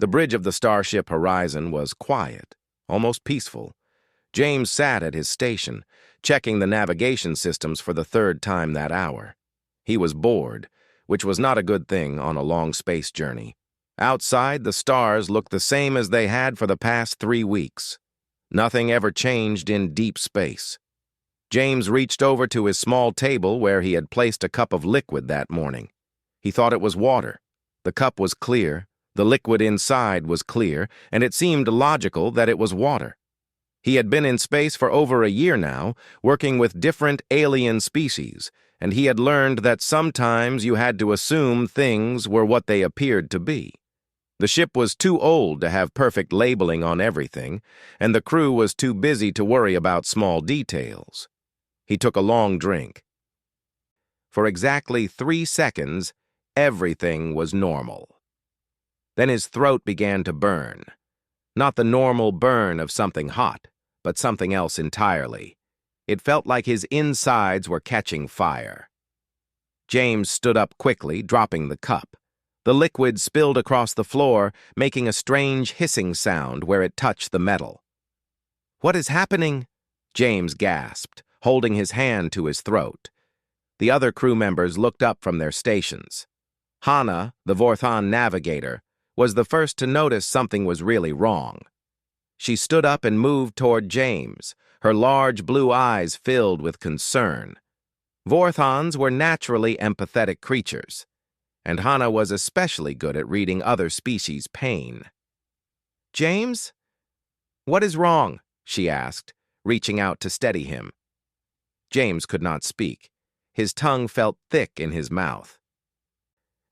The bridge of the starship horizon was quiet, almost peaceful. James sat at his station, checking the navigation systems for the third time that hour. He was bored, which was not a good thing on a long space journey. Outside, the stars looked the same as they had for the past 3 weeks. Nothing ever changed in deep space. James reached over to his small table where he had placed a cup of liquid that morning. He thought it was water. The cup was clear, the liquid inside was clear, and it seemed logical that it was water. He had been in space for over a year now, working with different alien species, and he had learned that sometimes you had to assume things were what they appeared to be. The ship was too old to have perfect labeling on everything, and the crew was too busy to worry about small details. He took a long drink. For exactly 3 seconds, everything was normal. Then his throat began to burn. Not the normal burn of something hot, but something else entirely. It felt like his insides were catching fire. James stood up quickly, dropping the cup. The liquid spilled across the floor, making a strange hissing sound where it touched the metal. "What is happening?" James gasped, holding his hand to his throat. The other crew members looked up from their stations. Hannah, the Vorthon navigator, was the first to notice something was really wrong. She stood up and moved toward James, her large blue eyes filled with concern. Vorthons were naturally empathetic creatures, and Hannah was especially good at reading other species' pain. "James? What is wrong?" she asked, reaching out to steady him. James could not speak. His tongue felt thick in his mouth.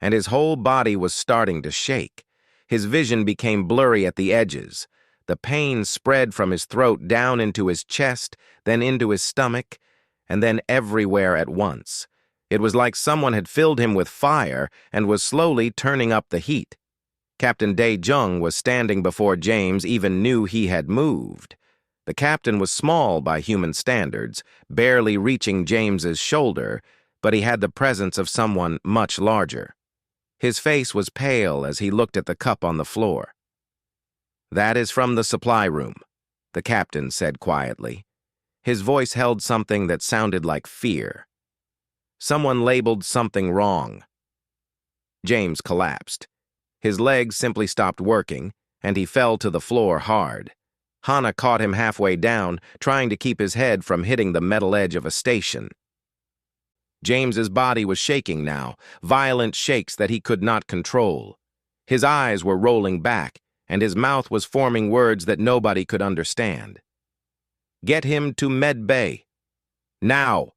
And his whole body was starting to shake. His vision became blurry at the edges. The pain spread from his throat down into his chest, then into his stomach, and then everywhere at once. It was like someone had filled him with fire and was slowly turning up the heat. Captain Dae-jung was standing before James, even knew he had moved. The captain was small by human standards, barely reaching James's shoulder, but he had the presence of someone much larger. His face was pale as he looked at the cup on the floor. "That is from the supply room," the captain said quietly. His voice held something that sounded like fear. "Someone labeled something wrong." James collapsed. His legs simply stopped working, and he fell to the floor hard. Hannah caught him halfway down, trying to keep his head from hitting the metal edge of a station. James's body was shaking now, violent shakes that he could not control. His eyes were rolling back, and his mouth was forming words that nobody could understand. "Get him to Med Bay. Now!"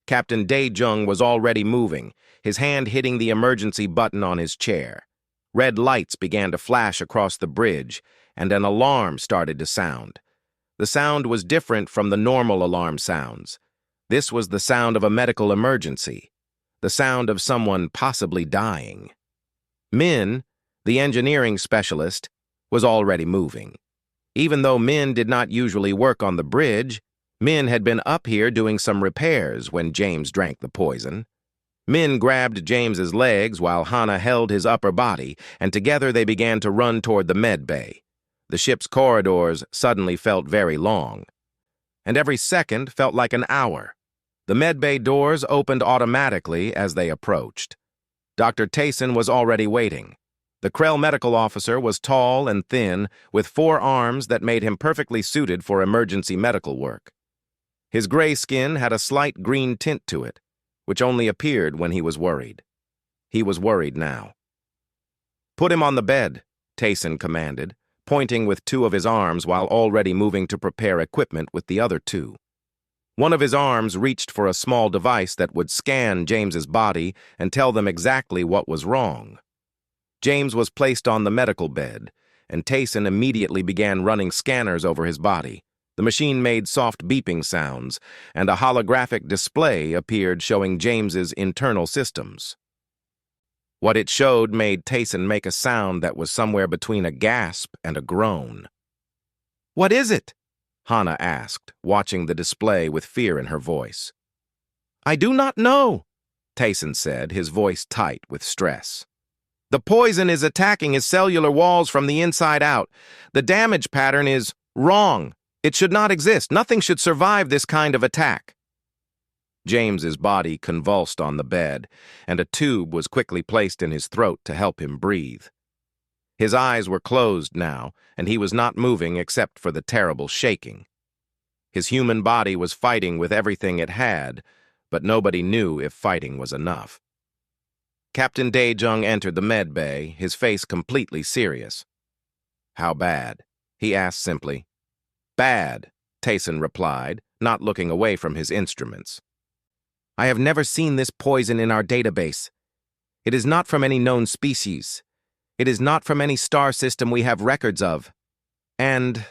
Captain Dae-jung was already moving, his hand hitting the emergency button on his chair. Red lights began to flash across the bridge, and an alarm started to sound. The sound was different from the normal alarm sounds. This was the sound of a medical emergency, the sound of someone possibly dying. Min, the engineering specialist, was already moving. Even though Min did not usually work on the bridge, Min had been up here doing some repairs when James drank the poison. Min grabbed James's legs while Hannah held his upper body, and together they began to run toward the med bay. The ship's corridors suddenly felt very long, and every second felt like an hour. The med bay doors opened automatically as they approached. Dr. Tayson was already waiting. The Krell medical officer was tall and thin, with 4 arms that made him perfectly suited for emergency medical work. His gray skin had a slight green tint to it, which only appeared when he was worried. He was worried now. "Put him on the bed," Tayson commanded, pointing with 2 of his arms while already moving to prepare equipment with the other 2. One of his arms reached for a small device that would scan James's body and tell them exactly what was wrong. James was placed on the medical bed, and Tayson immediately began running scanners over his body. The machine made soft beeping sounds, and a holographic display appeared showing James's internal systems. What it showed made Tayson make a sound that was somewhere between a gasp and a groan. "What is it?" Hannah asked, watching the display with fear in her voice. "I do not know," Tayson said, his voice tight with stress. The poison is attacking his cellular walls from the inside out. The damage pattern is wrong. It should not exist. Nothing should survive this kind of attack. James's body convulsed on the bed, and a tube was quickly placed in his throat to help him breathe. His eyes were closed now, and he was not moving except for the terrible shaking. His human body was fighting with everything it had, but nobody knew if fighting was enough. Captain Dae-jung entered the med bay, his face completely serious. "How bad?" he asked simply. "Bad," Tayson replied, not looking away from his instruments. "I have never seen this poison in our database. It is not from any known species. It is not from any star system we have records of. And—"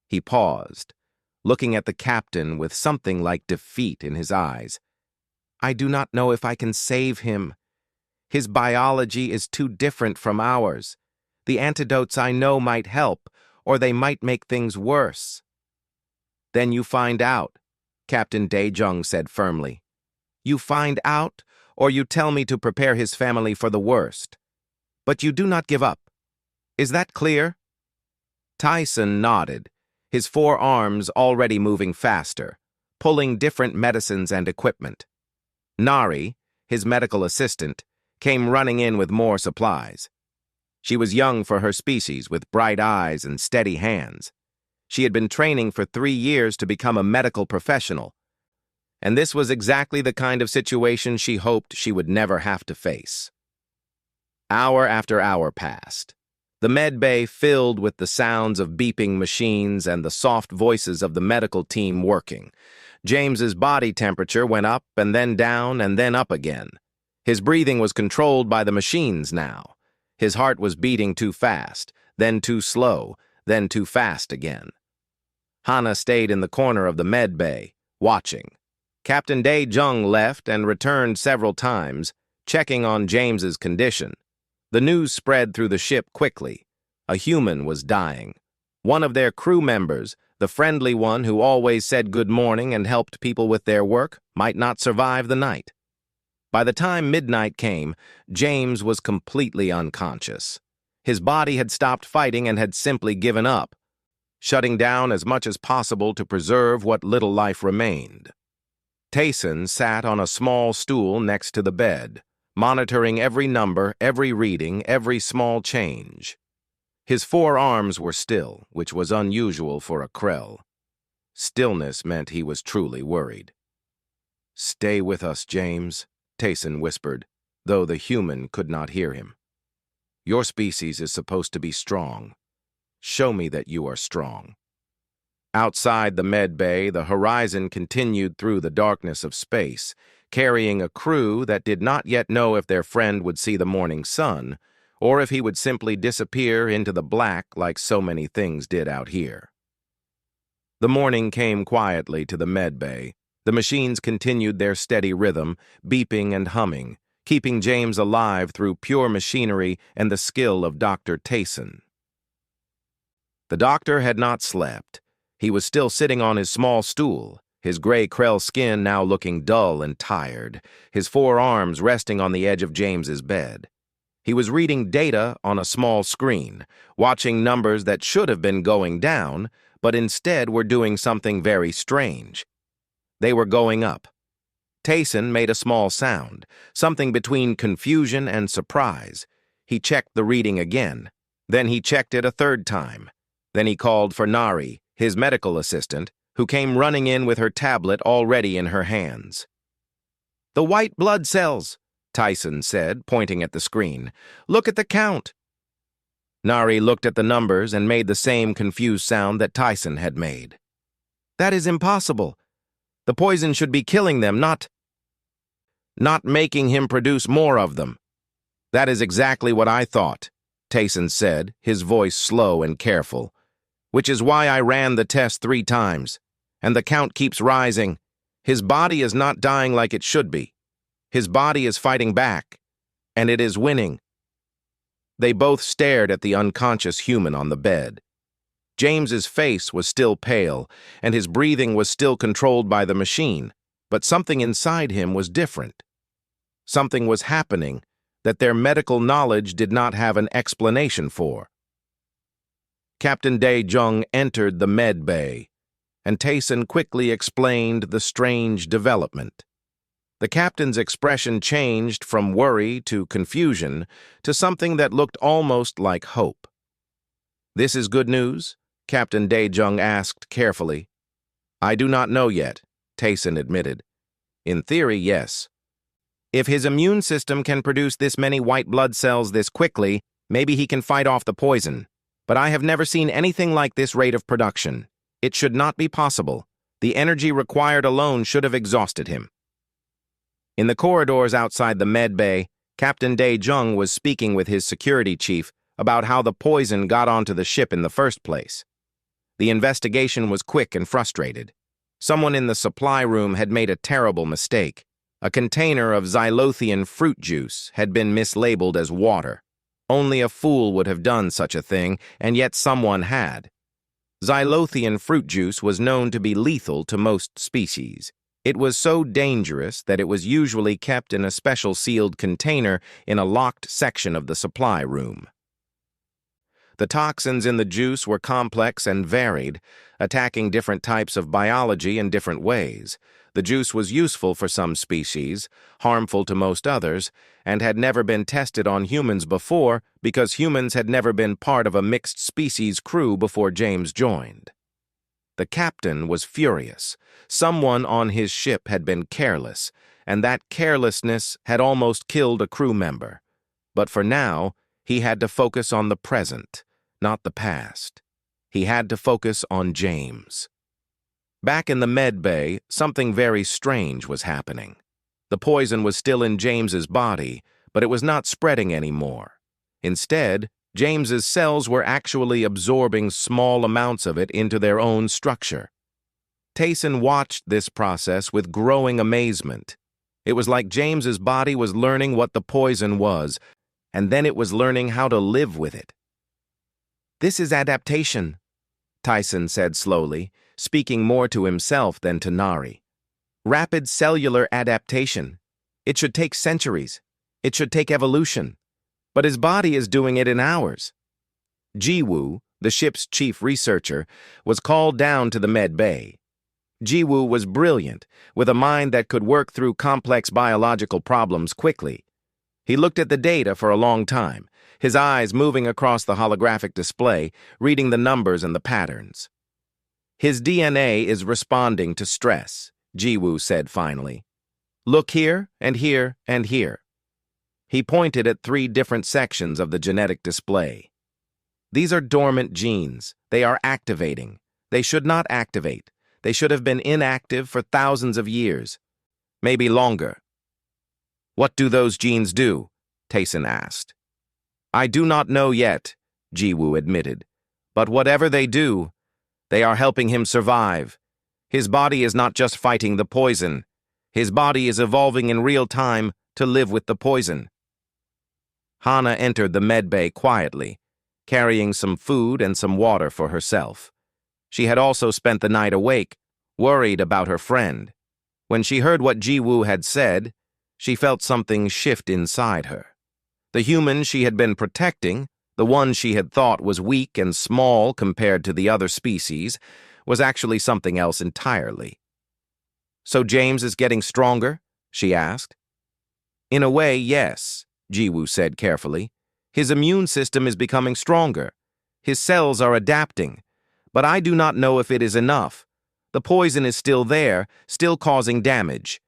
He paused, looking at the captain with something like defeat in his eyes. "I do not know if I can save him. His biology is too different from ours. The antidotes I know might help, or they might make things worse." "Then you find out," Captain Dae-jung said firmly. "You find out, or you tell me to prepare his family for the worst. But you do not give up. Is that clear?" Tayson nodded, his forearms already moving faster, pulling different medicines and equipment. Nari, his medical assistant, came running in with more supplies. She was young for her species, with bright eyes and steady hands. She had been training for 3 years to become a medical professional, and this was exactly the kind of situation she hoped she would never have to face. Hour after hour passed, the med bay filled with the sounds of beeping machines and the soft voices of the medical team working. James's body temperature went up and then down and then up again. His breathing was controlled by the machines now. His heart was beating too fast, then too slow, then too fast again. Hana stayed in the corner of the med bay, watching. Captain Dae-jung left and returned several times, checking on James's condition. The news spread through the ship quickly. A human was dying. One of their crew members, the friendly one who always said good morning and helped people with their work, might not survive the night. By the time midnight came, James was completely unconscious. His body had stopped fighting and had simply given up, shutting down as much as possible to preserve what little life remained. Tayson sat on a small stool next to the bed, monitoring every number, every reading, every small change. His forearms were still, which was unusual for a Krell. Stillness meant he was truly worried. "Stay with us, James," Tayson whispered, though the human could not hear him. "Your species is supposed to be strong. Show me that you are strong." Outside the med bay, the horizon continued through the darkness of space, carrying a crew that did not yet know if their friend would see the morning sun, or if he would simply disappear into the black like so many things did out here. The morning came quietly to the med bay. The machines continued their steady rhythm, beeping and humming, keeping James alive through pure machinery and the skill of Dr. Tayson. The doctor had not slept. He was still sitting on his small stool, his gray Krell skin now looking dull and tired, his forearms resting on the edge of James's bed. He was reading data on a small screen, watching numbers that should have been going down, but instead were doing something very strange. They were going up. Tayson made a small sound, something between confusion and surprise. He checked the reading again. Then he checked it a third time. Then he called for Nari, his medical assistant, who came running in with her tablet already in her hands. "The white blood cells," Tayson said, pointing at the screen. "Look at the count." Nari looked at the numbers and made the same confused sound that Tayson had made. "That is impossible. The poison should be killing them, not making him produce more of them." "That is exactly what I thought," Tayson said, his voice slow and careful. "Which is why I ran the test 3 times. And the count keeps rising. His body is not dying like it should be. His body is fighting back. And it is winning." They both stared at the unconscious human on the bed. James's face was still pale, and his breathing was still controlled by the machine, but something inside him was different. Something was happening that their medical knowledge did not have an explanation for. Captain Dae-jung entered the med bay, and Tayson quickly explained the strange development. The captain's expression changed from worry to confusion to something that looked almost like hope. "This is good news?" Captain Dae-jung asked carefully. "I do not know yet," Tayson admitted. "In theory, yes. If his immune system can produce this many white blood cells this quickly, maybe he can fight off the poison. But I have never seen anything like this rate of production. It should not be possible. The energy required alone should have exhausted him." In the corridors outside the med bay, Captain Dae-jung was speaking with his security chief about how the poison got onto the ship in the first place. The investigation was quick and frustrated. Someone in the supply room had made a terrible mistake. A container of xylothian fruit juice had been mislabeled as water. Only a fool would have done such a thing, and yet someone had. Xylothian fruit juice was known to be lethal to most species. It was so dangerous that it was usually kept in a special sealed container in a locked section of the supply room. The toxins in the juice were complex and varied, attacking different types of biology in different ways. The juice was useful for some species, harmful to most others, and had never been tested on humans before because humans had never been part of a mixed species crew before James joined. The captain was furious. Someone on his ship had been careless, and that carelessness had almost killed a crew member. But for now, he had to focus on the present, not the past. He had to focus on James. Back in the med bay, something very strange was happening. The poison was still in James's body, but it was not spreading anymore. Instead, James's cells were actually absorbing small amounts of it into their own structure. Tayson watched this process with growing amazement. It was like James's body was learning what the poison was, and then it was learning how to live with it. "This is adaptation," Tayson said slowly, speaking more to himself than to Nari. "Rapid cellular adaptation. It should take centuries. It should take evolution. But his body is doing it in hours." Jiwoo, the ship's chief researcher, was called down to the med bay. Jiwoo was brilliant, with a mind that could work through complex biological problems quickly. He looked at the data for a long time, his eyes moving across the holographic display, reading the numbers and the patterns. "His DNA is responding to stress," Jiwoo said finally. "Look here, and here, and here." He pointed at 3 different sections of the genetic display. "These are dormant genes. They are activating. They should not activate. They should have been inactive for thousands of years, maybe longer." "What do those genes do?" Tayson asked. "I do not know yet," Jiwoo admitted. "But whatever they do, they are helping him survive. His body is not just fighting the poison. His body is evolving in real time to live with the poison." Hana entered the med bay quietly, carrying some food and some water for herself. She had also spent the night awake, worried about her friend. When she heard what Jiwoo had said, she felt something shift inside her. The human she had been protecting, the one she had thought was weak and small compared to the other species, was actually something else entirely. "So James is getting stronger?" she asked. "In a way, yes," Jiwoo said carefully. "His immune system is becoming stronger. His cells are adapting. But I do not know if it is enough. The poison is still there, still causing damage.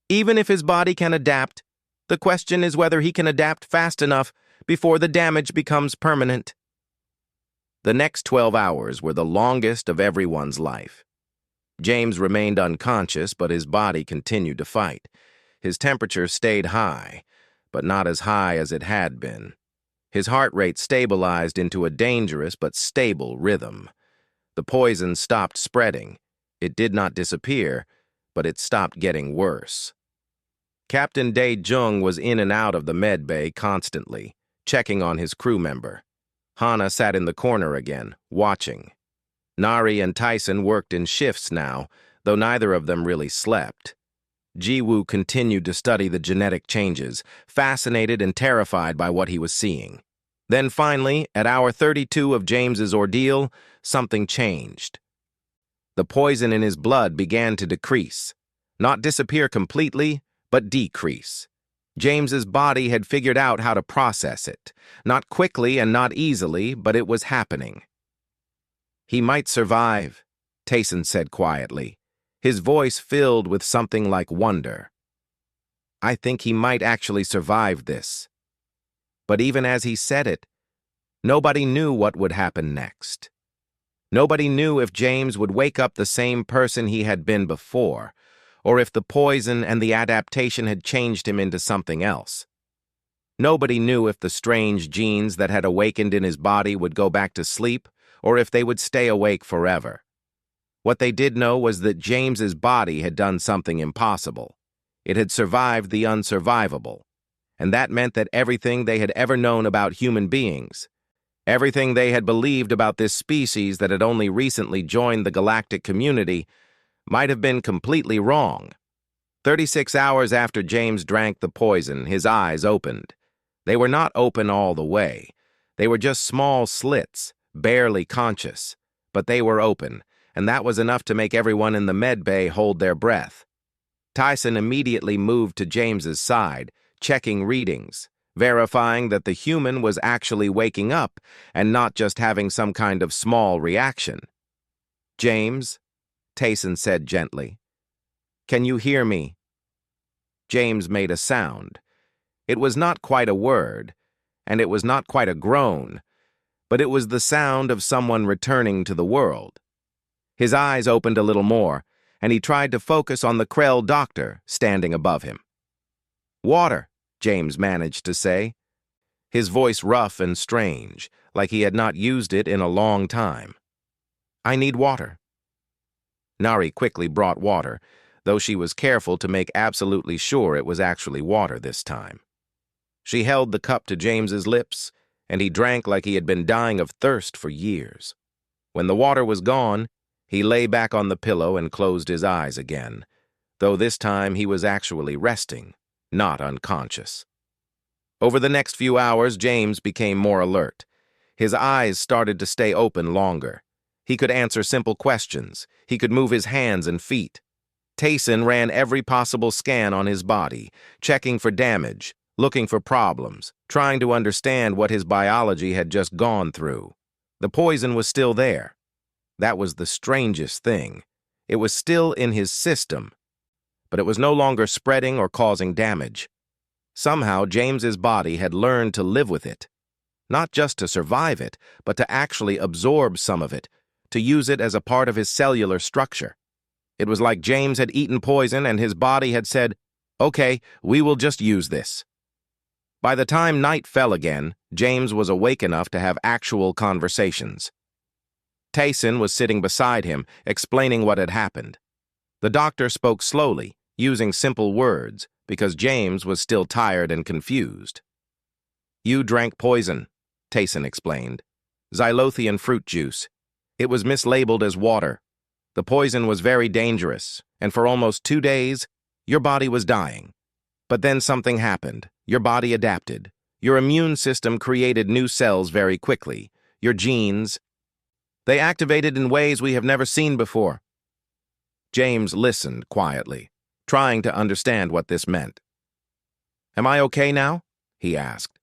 Even if his body can adapt, the question is whether he can adapt fast enough before the damage becomes permanent." The next 12 hours were the longest of everyone's life. James remained unconscious, but his body continued to fight. His temperature stayed high, but not as high as it had been. His heart rate stabilized into a dangerous but stable rhythm. The poison stopped spreading. It did not disappear, but it stopped getting worse. Captain Dae-jung was in and out of the med bay constantly, checking on his crew member. Hana sat in the corner again, watching. Nari and Tayson worked in shifts now, though neither of them really slept. Ji-woo continued to study the genetic changes, fascinated and terrified by what he was seeing. Then finally, at hour 32 of James's ordeal, something changed. The poison in his blood began to decrease. Not disappear completely, but decrease. James's body had figured out how to process it. Not quickly and not easily, but it was happening. "He might survive," Tayson said quietly, his voice filled with something like wonder. "I think he might actually survive this." But even as he said it, nobody knew what would happen next. Nobody knew if James would wake up the same person he had been before, or if the poison and the adaptation had changed him into something else. Nobody knew if the strange genes that had awakened in his body would go back to sleep, or if they would stay awake forever. What they did know was that James's body had done something impossible. It had survived the unsurvivable, and that meant that everything they had ever known about human beings, everything they had believed about this species that had only recently joined the galactic community, might have been completely wrong. 36 hours after James drank the poison, his eyes opened. They were not open all the way. They were just small slits, barely conscious. But they were open, and that was enough to make everyone in the med bay hold their breath. Tyson immediately moved to James's side, checking readings, verifying that the human was actually waking up and not just having some kind of small reaction. "James," Tayson said gently, "can you hear me?" James made a sound. It was not quite a word, and it was not quite a groan, but it was the sound of someone returning to the world. His eyes opened a little more, and he tried to focus on the Krell doctor standing above him. "Water," James managed to say, his voice rough and strange, like he had not used it in a long time. "I need water." Nari quickly brought water, though she was careful to make absolutely sure it was actually water this time. She held the cup to James's lips, and he drank like he had been dying of thirst for years. When the water was gone, he lay back on the pillow and closed his eyes again, though this time he was actually resting, not unconscious. Over the next few hours, James became more alert. His eyes started to stay open longer. He could answer simple questions. He could move his hands and feet. Tayson ran every possible scan on his body, checking for damage, looking for problems, trying to understand what his biology had just gone through. The poison was still there. That was the strangest thing. It was still in his system, but it was no longer spreading or causing damage. Somehow, James's body had learned to live with it. Not just to survive it, but to actually absorb some of it, to use it as a part of his cellular structure. It was like James had eaten poison and his body had said, "Okay, we will just use this." By the time night fell again, James was awake enough to have actual conversations. Tayson was sitting beside him, explaining what had happened. The doctor spoke slowly, using simple words, because James was still tired and confused. "You drank poison," Tayson explained. "Xylothian fruit juice. It was mislabeled as water. The poison was very dangerous, and for almost 2 days, your body was dying. But then something happened. Your body adapted. Your immune system created new cells very quickly. Your genes, they activated in ways we have never seen before." James listened quietly, trying to understand what this meant. "Am I okay now?" he asked.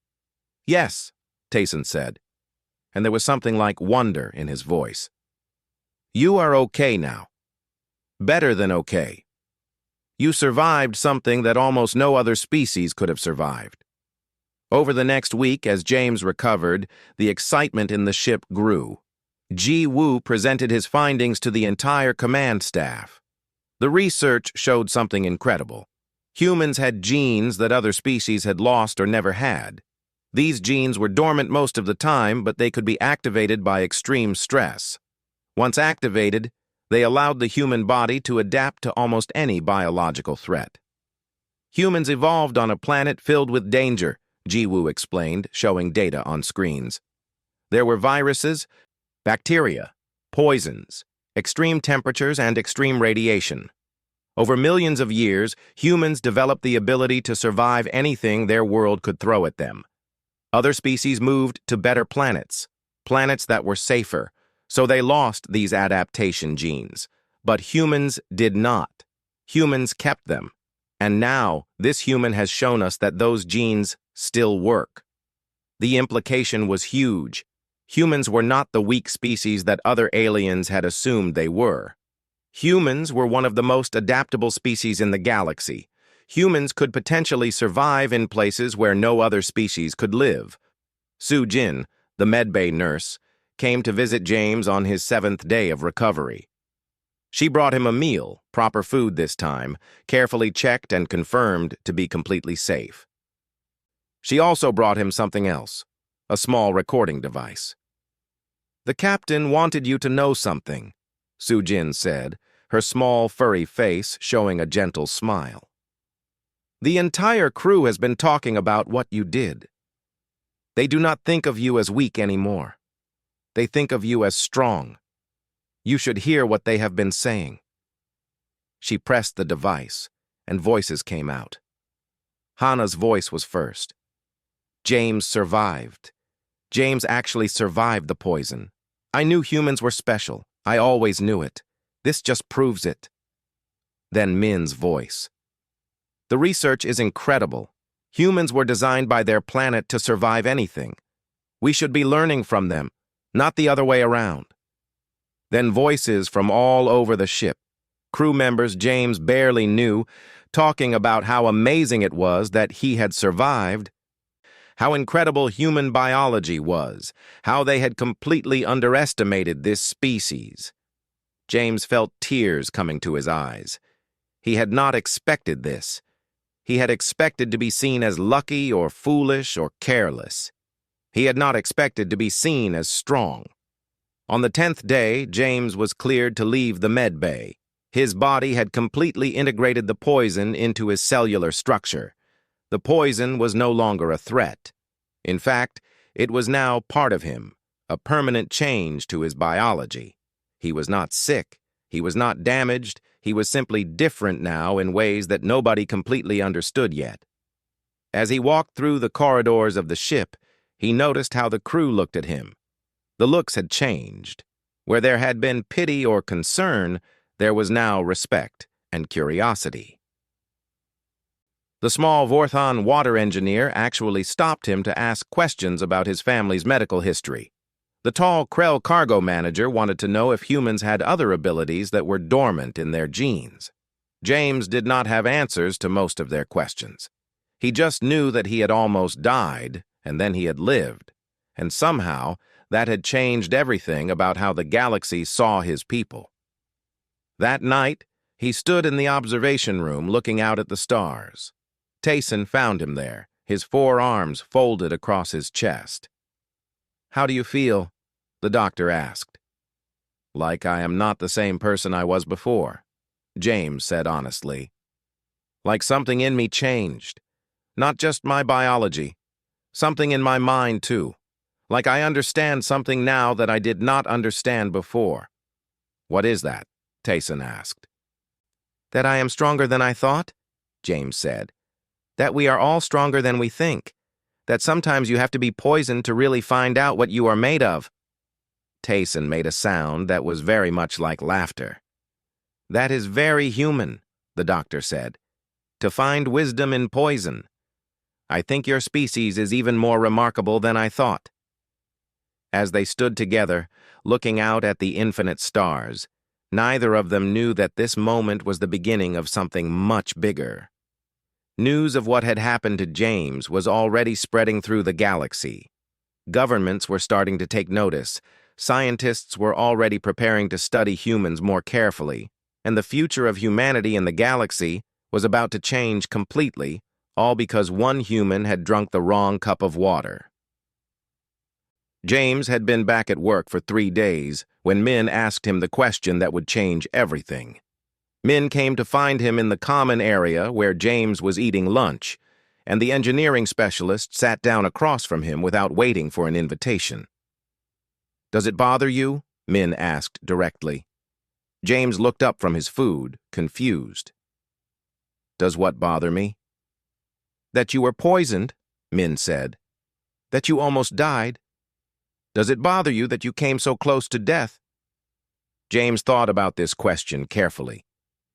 "Yes," Tayson said, and there was something like wonder in his voice. "You are okay now. Better than okay. You survived something that almost no other species could have survived." Over the next week, as James recovered, the excitement in the ship grew. Ji-woo presented his findings to the entire command staff. The research showed something incredible. Humans had genes that other species had lost or never had. These genes were dormant most of the time, but they could be activated by extreme stress. Once activated, they allowed the human body to adapt to almost any biological threat. Humans evolved on a planet filled with danger, Ji-woo explained, showing data on screens. There were viruses, bacteria, poisons, extreme temperatures, and extreme radiation. Over millions of years, humans developed the ability to survive anything their world could throw at them. Other species moved to better planets, planets that were safer, so they lost these adaptation genes. But humans did not. Humans kept them. And now, this human has shown us that those genes still work. The implication was huge. Humans were not the weak species that other aliens had assumed they were. Humans were one of the most adaptable species in the galaxy. Humans could potentially survive in places where no other species could live. Su Jin, the medbay nurse, came to visit James on his 7th day of recovery. She brought him a meal, proper food this time, carefully checked and confirmed to be completely safe. She also brought him something else, a small recording device. "The captain wanted you to know something," Su Jin said, her small, furry face showing a gentle smile. "The entire crew has been talking about what you did. They do not think of you as weak anymore. They think of you as strong. You should hear what they have been saying." She pressed the device, and voices came out. Hannah's voice was first. "James survived. James actually survived the poison. I knew humans were special. I always knew it. This just proves it." Then Min's voice. "The research is incredible. Humans were designed by their planet to survive anything. We should be learning from them, not the other way around." Then voices from all over the ship, crew members James barely knew, talking about how amazing it was that he had survived, how incredible human biology was, how they had completely underestimated this species. James felt tears coming to his eyes. He had not expected this. He had expected to be seen as lucky or foolish or careless. He had not expected to be seen as strong. On the 10th day, James was cleared to leave the med bay. His body had completely integrated the poison into his cellular structure. The poison was no longer a threat. In fact, it was now part of him, a permanent change to his biology. He was not sick. He was not damaged. He was simply different now in ways that nobody completely understood yet. As he walked through the corridors of the ship, he noticed how the crew looked at him. The looks had changed. Where there had been pity or concern, there was now respect and curiosity. The small Vorthon water engineer actually stopped him to ask questions about his family's medical history. The tall Krell cargo manager wanted to know if humans had other abilities that were dormant in their genes. James did not have answers to most of their questions. He just knew that he had almost died, and then he had lived. And somehow, that had changed everything about how the galaxy saw his people. That night, he stood in the observation room looking out at the stars. Tayson found him there, his 4 arms folded across his chest. "How do you feel?" the doctor asked. "Like I am not the same person I was before," James said honestly. "Like something in me changed. Not just my biology. Something in my mind, too. Like I understand something now that I did not understand before." "What is that?" Tayson asked. "That I am stronger than I thought," James said. "That we are all stronger than we think. That sometimes you have to be poisoned to really find out what you are made of." Tayson made a sound that was very much like laughter. "That is very human," the doctor said. "To find wisdom in poison. I think your species is even more remarkable than I thought." As they stood together, looking out at the infinite stars, neither of them knew that this moment was the beginning of something much bigger. News of what had happened to James was already spreading through the galaxy. Governments were starting to take notice. Scientists were already preparing to study humans more carefully, and the future of humanity in the galaxy was about to change completely, all because one human had drunk the wrong cup of water. James had been back at work for 3 days when Min asked him the question that would change everything. Min came to find him in the common area where James was eating lunch, and the engineering specialist sat down across from him without waiting for an invitation. "Does it bother you?" Min asked directly. James looked up from his food, confused. Does what bother me? That you were poisoned, Min said. That you almost died. Does it bother you that you came so close to death? James thought about this question carefully.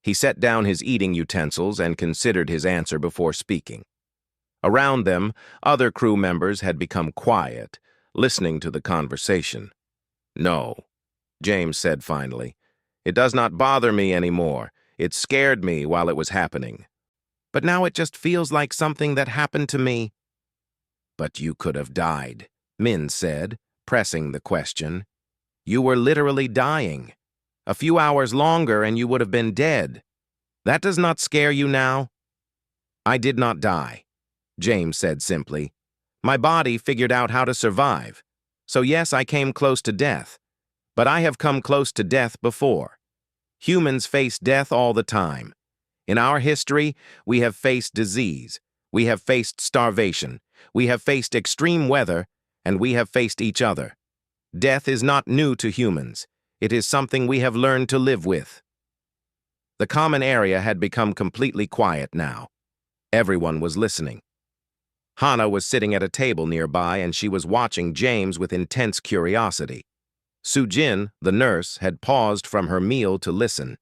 He set down his eating utensils and considered his answer before speaking. Around them, other crew members had become quiet, listening to the conversation. No, James said finally. It does not bother me anymore. It scared me while it was happening. But now it just feels like something that happened to me. But you could have died, Min said, pressing the question. You were literally dying. A few hours longer and you would have been dead. That does not scare you now? I did not die, James said simply. My body figured out how to survive. So yes, I came close to death. But I have come close to death before. Humans face death all the time. In our history, we have faced disease. We have faced starvation. We have faced extreme weather, and we have faced each other. Death is not new to humans. It is something we have learned to live with. The common area had become completely quiet now. Everyone was listening. Hannah was sitting at a table nearby and she was watching James with intense curiosity. Sujin, the nurse, had paused from her meal to listen.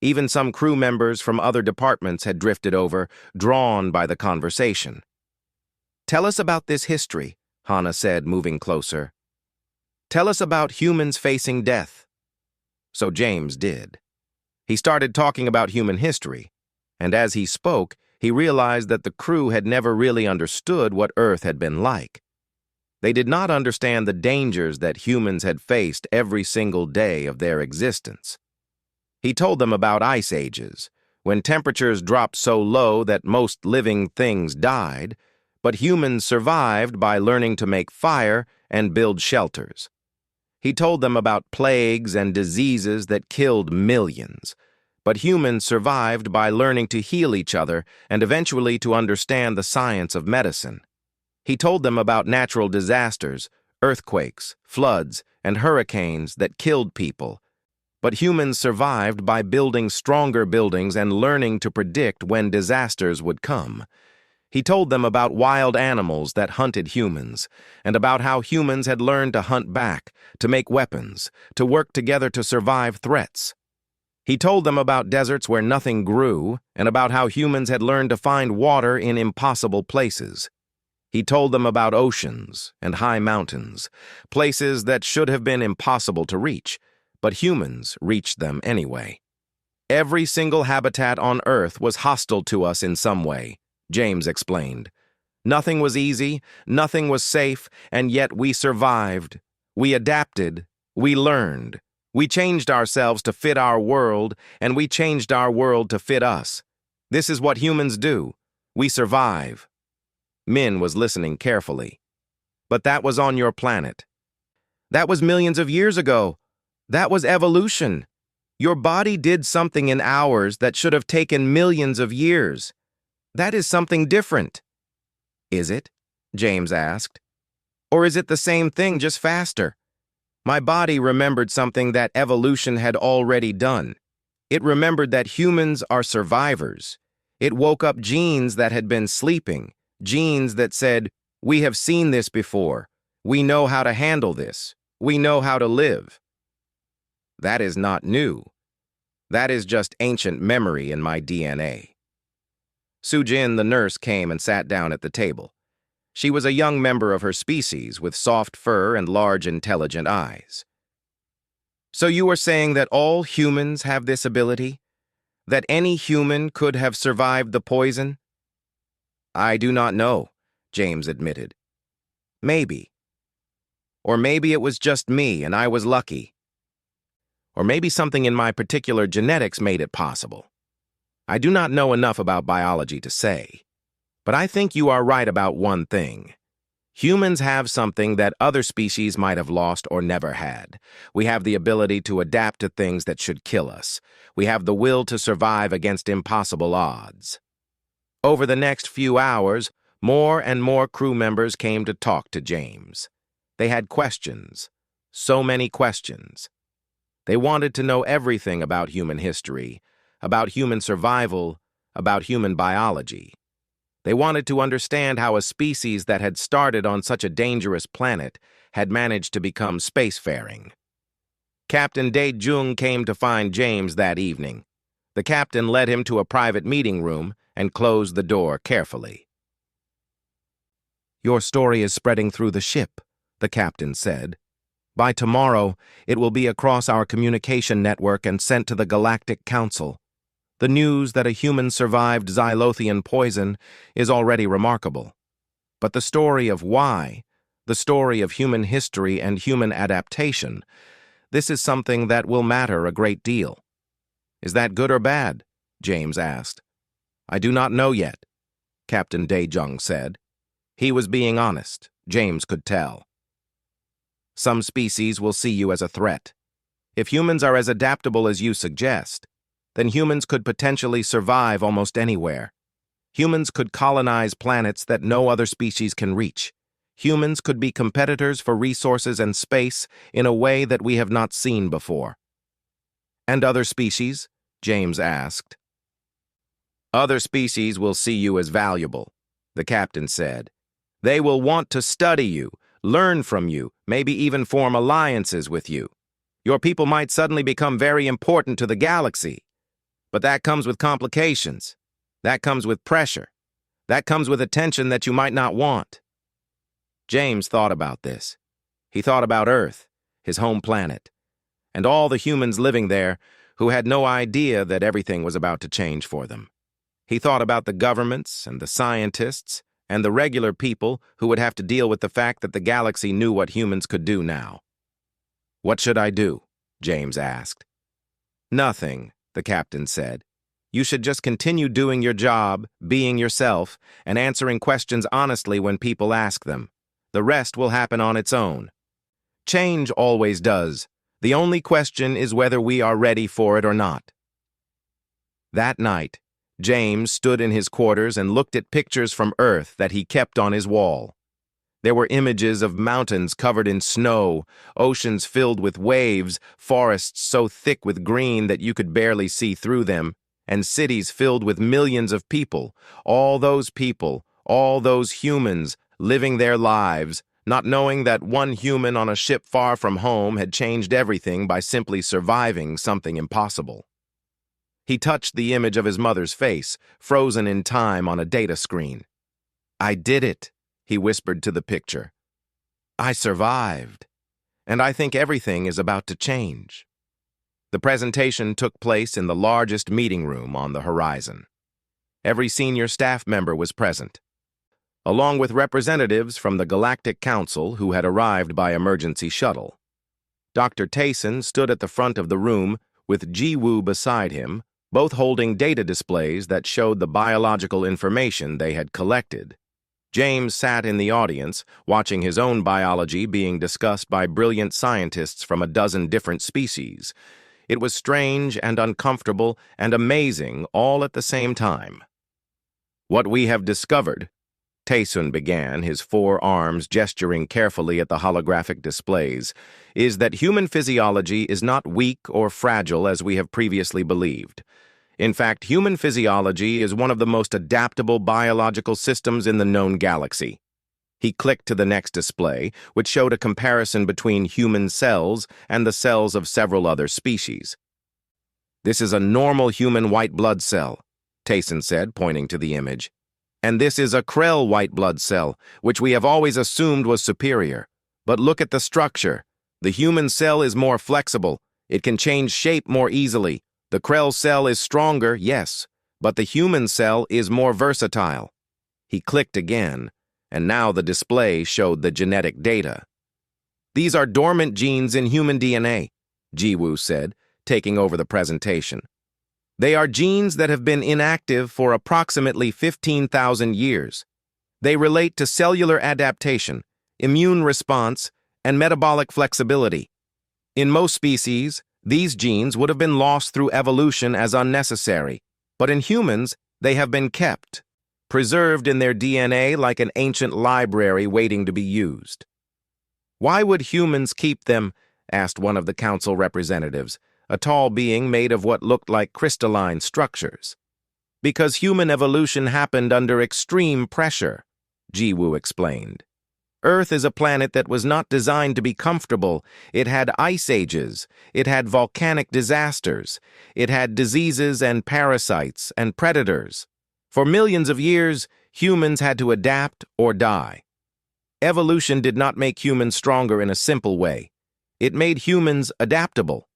Even some crew members from other departments had drifted over, drawn by the conversation. Tell us about this history, Hannah said, moving closer. Tell us about humans facing death. So James did. He started talking about human history, and as he spoke, he realized that the crew had never really understood what Earth had been like. They did not understand the dangers that humans had faced every single day of their existence. He told them about ice ages, when temperatures dropped so low that most living things died, but humans survived by learning to make fire and build shelters. He told them about plagues and diseases that killed millions, but humans survived by learning to heal each other and eventually to understand the science of medicine. He told them about natural disasters, earthquakes, floods, and hurricanes that killed people, but humans survived by building stronger buildings and learning to predict when disasters would come. He told them about wild animals that hunted humans, and about how humans had learned to hunt back, to make weapons, to work together to survive threats. He told them about deserts where nothing grew, and about how humans had learned to find water in impossible places. He told them about oceans and high mountains, places that should have been impossible to reach, but humans reached them anyway. Every single habitat on Earth was hostile to us in some way, James explained. Nothing was easy, nothing was safe, and yet we survived. We adapted, we learned. We changed ourselves to fit our world, and we changed our world to fit us. This is what humans do. We survive. Min was listening carefully. But that was on your planet. That was millions of years ago. That was evolution. Your body did something in hours that should have taken millions of years. That is something different. Is it? James asked. Or is it the same thing, just faster? My body remembered something that evolution had already done. It remembered that humans are survivors. It woke up genes that had been sleeping, genes that said, we have seen this before. We know how to handle this. We know how to live. That is not new. That is just ancient memory in my DNA. Sujin, the nurse, came and sat down at the table. She was a young member of her species with soft fur and large, intelligent eyes. So you are saying that all humans have this ability? That any human could have survived the poison? I do not know, James admitted. Maybe. Or maybe it was just me and I was lucky. Or maybe something in my particular genetics made it possible. I do not know enough about biology to say, but I think you are right about one thing. Humans have something that other species might have lost or never had. We have the ability to adapt to things that should kill us. We have the will to survive against impossible odds. Over the next few hours, more and more crew members came to talk to James. They had questions, so many questions. They wanted to know everything about human history, about human survival, about human biology. They wanted to understand how a species that had started on such a dangerous planet had managed to become spacefaring. Captain Dae-jung came to find James that evening. The captain led him to a private meeting room and closed the door carefully. "Your story is spreading through the ship," the captain said. "By tomorrow, it will be across our communication network and sent to the Galactic Council. The news that a human survived Xylothian poison is already remarkable. But the story of why, the story of human history and human adaptation, this is something that will matter a great deal." "Is that good or bad?" James asked. "I do not know yet," Captain Dae-jung said. He was being honest, James could tell. "Some species will see you as a threat. If humans are as adaptable as you suggest, then humans could potentially survive almost anywhere. Humans could colonize planets that no other species can reach. Humans could be competitors for resources and space in a way that we have not seen before." "And other species?" James asked. "Other species will see you as valuable," the captain said. "They will want to study you, learn from you, maybe even form alliances with you. Your people might suddenly become very important to the galaxy. But that comes with complications. That comes with pressure. That comes with attention that you might not want." James thought about this. He thought about Earth, his home planet, and all the humans living there who had no idea that everything was about to change for them. He thought about the governments and the scientists and the regular people who would have to deal with the fact that the galaxy knew what humans could do now. "What should I do?" James asked. "Nothing," the captain said. "You should just continue doing your job, being yourself, and answering questions honestly when people ask them. The rest will happen on its own. Change always does. The only question is whether we are ready for it or not." That night, James stood in his quarters and looked at pictures from Earth that he kept on his wall. There were images of mountains covered in snow, oceans filled with waves, forests so thick with green that you could barely see through them, and cities filled with millions of people, all those humans, living their lives, not knowing that one human on a ship far from home had changed everything by simply surviving something impossible. He touched the image of his mother's face, frozen in time on a data screen. "I did it," he whispered to the picture. "I survived, and I think everything is about to change." The presentation took place in the largest meeting room on the horizon. Every senior staff member was present, along with representatives from the Galactic Council who had arrived by emergency shuttle. Dr. Tayson stood at the front of the room with Ji-woo beside him, both holding data displays that showed the biological information they had collected. James sat in the audience, watching his own biology being discussed by brilliant scientists from a dozen different species. It was strange and uncomfortable and amazing all at the same time. "What we have discovered," Tayson began, his forearms gesturing carefully at the holographic displays, "is that human physiology is not weak or fragile as we have previously believed. In fact, human physiology is one of the most adaptable biological systems in the known galaxy." He clicked to the next display, which showed a comparison between human cells and the cells of several other species. "This is a normal human white blood cell," Tayson said, pointing to the image. "And this is a Krell white blood cell, which we have always assumed was superior. But look at the structure. The human cell is more flexible. It can change shape more easily. The Krell cell is stronger, yes, but the human cell is more versatile." He clicked again, and now the display showed the genetic data. "These are dormant genes in human DNA," Ji-woo said, taking over the presentation. "They are genes that have been inactive for approximately 15,000 years. They relate to cellular adaptation, immune response, and metabolic flexibility. In most species, these genes would have been lost through evolution as unnecessary, but in humans, they have been kept, preserved in their DNA like an ancient library waiting to be used." "Why would humans keep them?" asked one of the council representatives, a tall being made of what looked like crystalline structures. Because human evolution happened under extreme pressure, Jiwoo explained. Earth is a planet that was not designed to be comfortable. It had ice ages, it had volcanic disasters, it had diseases and parasites and predators. For millions of years, humans had to adapt or die. Evolution did not make humans stronger in a simple way. It made humans adaptable.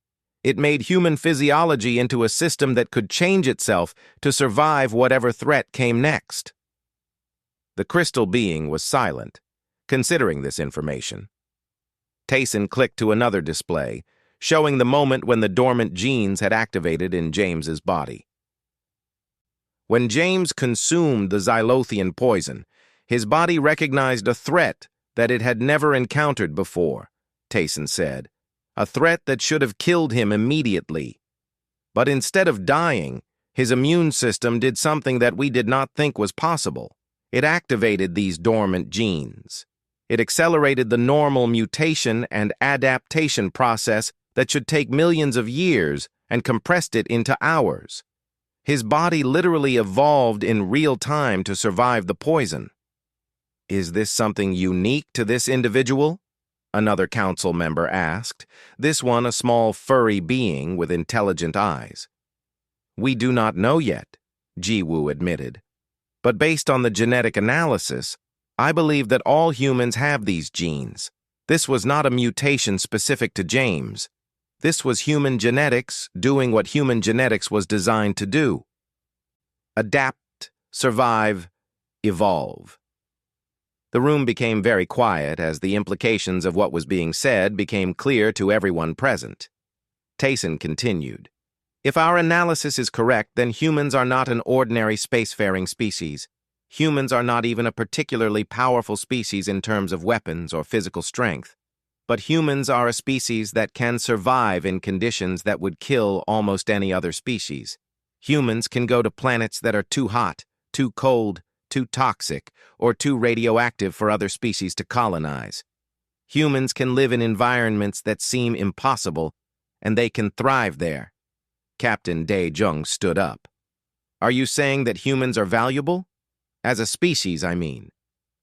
It made human physiology into a system that could change itself to survive whatever threat came next. The crystal being was silent, considering this information. Tayson clicked to another display, showing the moment when the dormant genes had activated in James's body. When James consumed the Xylothian poison, his body recognized a threat that it had never encountered before, Tayson said. A threat that should have killed him immediately. But instead of dying, his immune system did something that we did not think was possible. It activated these dormant genes. It accelerated the normal mutation and adaptation process that should take millions of years and compressed it into hours. His body literally evolved in real time to survive the poison. Is this something unique to this individual? Another council member asked, this one a small furry being with intelligent eyes. We do not know yet, Jiwoo admitted. But based on the genetic analysis, I believe that all humans have these genes. This was not a mutation specific to James. This was human genetics doing what human genetics was designed to do. Adapt, survive, evolve. The room became very quiet as the implications of what was being said became clear to everyone present. Tayson continued. If our analysis is correct, then humans are not an ordinary spacefaring species. Humans are not even a particularly powerful species in terms of weapons or physical strength. But humans are a species that can survive in conditions that would kill almost any other species. Humans can go to planets that are too hot, too cold, too toxic, or too radioactive for other species to colonize. Humans can live in environments that seem impossible, and they can thrive there. Captain Dae-jung stood up. Are you saying that humans are valuable? As a species, I mean.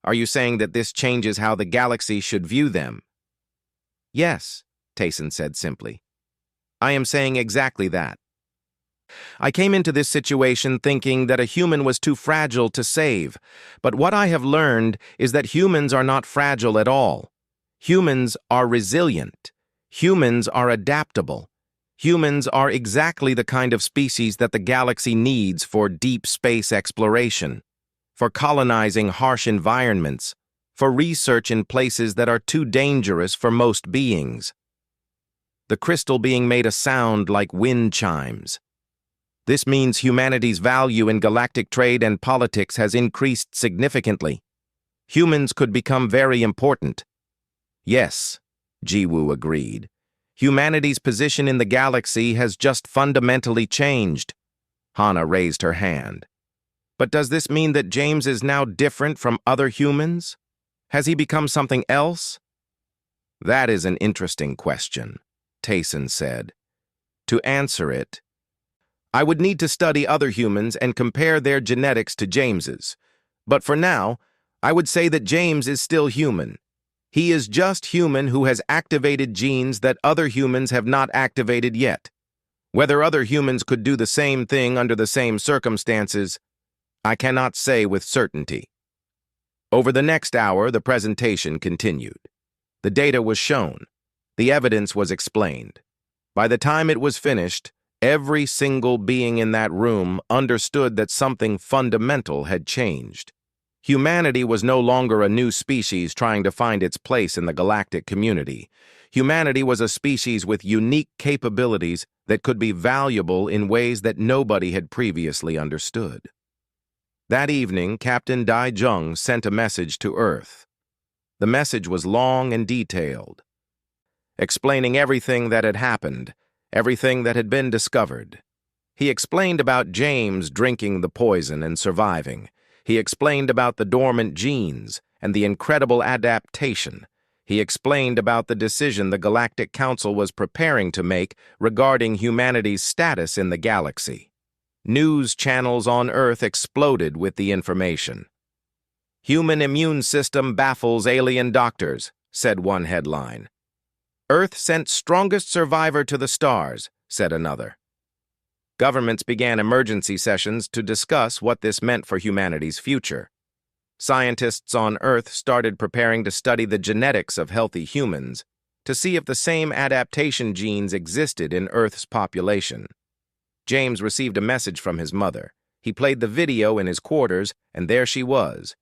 Are you saying that this changes how the galaxy should view them? Yes, Tayson said simply. I am saying exactly that. I came into this situation thinking that a human was too fragile to save, but what I have learned is that humans are not fragile at all. Humans are resilient. Humans are adaptable. Humans are exactly the kind of species that the galaxy needs for deep space exploration, for colonizing harsh environments, for research in places that are too dangerous for most beings. The crystal being made a sound like wind chimes. This means humanity's value in galactic trade and politics has increased significantly. Humans could become very important. Yes, Jiwoo agreed. Humanity's position in the galaxy has just fundamentally changed. Hana raised her hand. But does this mean that James is now different from other humans? Has he become something else? That is an interesting question, Tayson said. To answer it, I would need to study other humans and compare their genetics to James's. But for now, I would say that James is still human. He is just human who has activated genes that other humans have not activated yet. Whether other humans could do the same thing under the same circumstances, I cannot say with certainty. Over the next hour, the presentation continued. The data was shown. The evidence was explained. By the time it was finished, every single being in that room understood that something fundamental had changed. Humanity was no longer a new species trying to find its place in the galactic community. Humanity was a species with unique capabilities that could be valuable in ways that nobody had previously understood. That evening, Captain Dae-jung sent a message to Earth. The message was long and detailed, explaining everything that had happened, everything that had been discovered. He explained about James drinking the poison and surviving. He explained about the dormant genes and the incredible adaptation. He explained about the decision the Galactic Council was preparing to make regarding humanity's status in the galaxy. News channels on Earth exploded with the information. "Human immune system baffles alien doctors," said one headline. "Earth sent strongest survivor to the stars," said another. Governments began emergency sessions to discuss what this meant for humanity's future. Scientists on Earth started preparing to study the genetics of healthy humans to see if the same adaptation genes existed in Earth's population. James received a message from his mother. He played the video in his quarters, and there she was,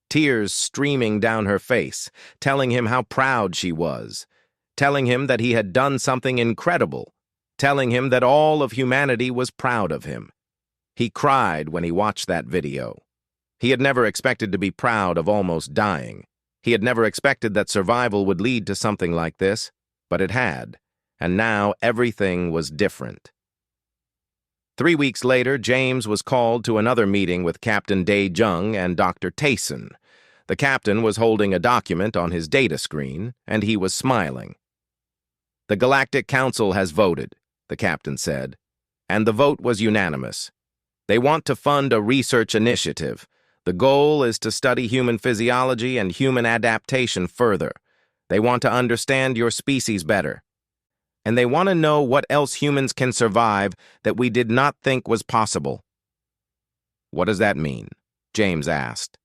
tears streaming down her face, telling him how proud she was, telling him that he had done something incredible, telling him that all of humanity was proud of him. He cried when he watched that video. He had never expected to be proud of almost dying. He had never expected that survival would lead to something like this, but it had, and now everything was different. 3 weeks later, James was called to another meeting with Captain Dae-jung and Dr. Tayson. The captain was holding a document on his data screen, and he was smiling. "The Galactic Council has voted," the captain said, "and the vote was unanimous. They want to fund a research initiative. The goal is to study human physiology and human adaptation further. They want to understand your species better. And they want to know what else humans can survive that we did not think was possible." "What does that mean?" James asked.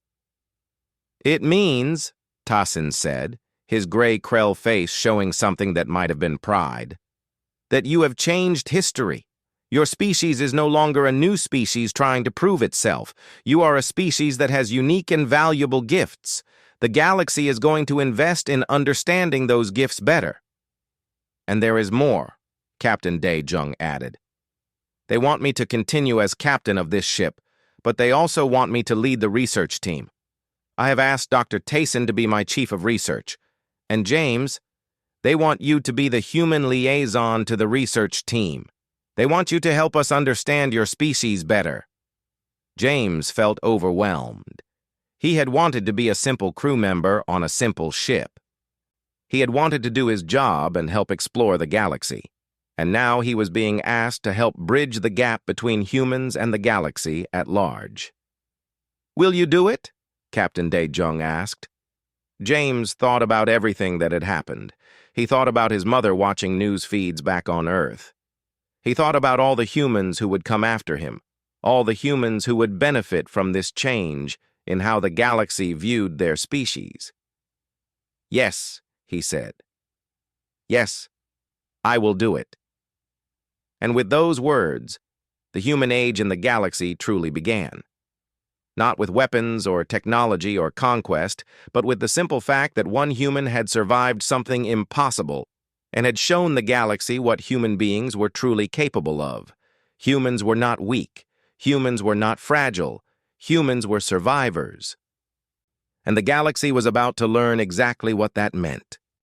"It means," Tassin said, his gray Krell face showing something that might have been pride, "that you have changed history. Your species is no longer a new species trying to prove itself. You are a species that has unique and valuable gifts. The galaxy is going to invest in understanding those gifts better. And there is more," Captain Dae-jung added. "They want me to continue as captain of this ship, but they also want me to lead the research team. I have asked Dr. Tayson to be my chief of research. And James, they want you to be the human liaison to the research team. They want you to help us understand your species better." James felt overwhelmed. He had wanted to be a simple crew member on a simple ship. He had wanted to do his job and help explore the galaxy. And now he was being asked to help bridge the gap between humans and the galaxy at large. "Will you do it?" Captain Dae-jung asked. James thought about everything that had happened. He thought about his mother watching news feeds back on Earth. He thought about all the humans who would come after him, all the humans who would benefit from this change in how the galaxy viewed their species. "Yes," he said. "Yes, I will do it." And with those words, the human age in the galaxy truly began. Not with weapons or technology or conquest, but with the simple fact that one human had survived something impossible and had shown the galaxy what human beings were truly capable of. Humans were not weak. Humans were not fragile. Humans were survivors. And the galaxy was about to learn exactly what that meant.